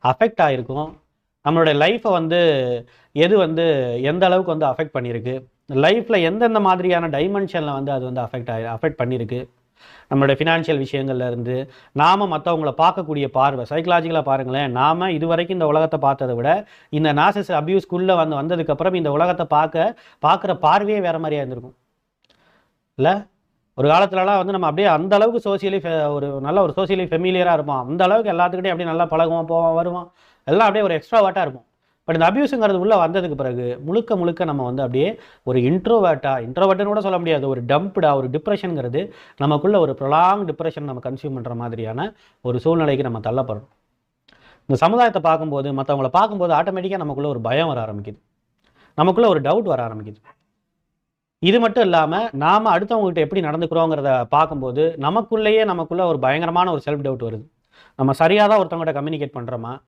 Affect ஆகிருக்கும், நம்மளுடைய லைஃப்பை வந்து எது வந்து எந்த அளவுக்கு வந்து அஃபெக்ட் பண்ணியிருக்கு, லைஃப்பில் எந்தெந்த மாதிரியான டைமென்ஷனில் வந்து அது வந்து அஃபெக்ட் பண்ணியிருக்கு, நம்மளுடைய ஃபினான்ஷியல் விஷயங்கள்ல இருந்து நாம் மற்றவங்கள பார்க்கக்கூடிய பார்வை சைக்கலாஜிக்கலாக பாருங்களேன். நாம் இதுவரைக்கும் இந்த உலகத்தை பார்த்ததை விட இந்த நார்சிசிஸ்ட் அபியூஸ்க்குள்ளே வந்ததுக்கப்புறம் இந்த உலகத்தை பார்க்குற பார்வையே வேறு மாதிரியாக இருந்திருக்கும் இல்லை? ஒரு காலத்துலலாம் வந்து நம்ம அப்படியே அந்த அளவுக்கு ஒரு சோசியலி ஃபெமிலியராக இருப்போம். அந்த அளவுக்கு எல்லாத்துக்கிட்டையும் அப்படியே நல்லா பழகுவோம், போவோம், வருவோம், எல்லாம் அப்படியே ஒரு எக்ஸ்ட்ராவாட்டாக இருப்போம். பட் இந்த அபியூஸுங்கிறது உள்ளே வந்ததுக்கு பிறகு முழுக்க நம்ம வந்து அப்படியே ஒரு இன்ட்ரோவர்ட்டுன்னு கூட சொல்ல முடியாது, ஒரு டம்ப்டா, ஒரு டிப்ரெஷனுங்கிறது நமக்குள்ள ஒரு ப்ரொலாங் டிப்ரெஷன் நம்ம கன்சியூம் பண்ணுற மாதிரியான ஒரு சூழ்நிலைக்கு நம்ம தள்ளப்படுறோம். இந்த சமுதாயத்தை பார்க்கும்போது, மற்றவங்களை பார்க்கும்போது ஆட்டோமேட்டிக்காக நமக்குள்ள ஒரு பயம் வர ஆரம்பிக்குது, நமக்குள்ள ஒரு டவுட் வர ஆரம்பிக்குது. இது மட்டும் இல்லாமல் நாம் அடுத்தவங்ககிட்ட எப்படி நடந்துக்கிறோங்கிறத பார்க்கும்போது நமக்குள்ள ஒரு பயங்கரமான ஒரு செல்ஃப் டவுட் வருது. நம்ம சரியாக தான் ஒருத்தவங்ககிட்ட கம்யூனிகேட் பண்ணுறோமா,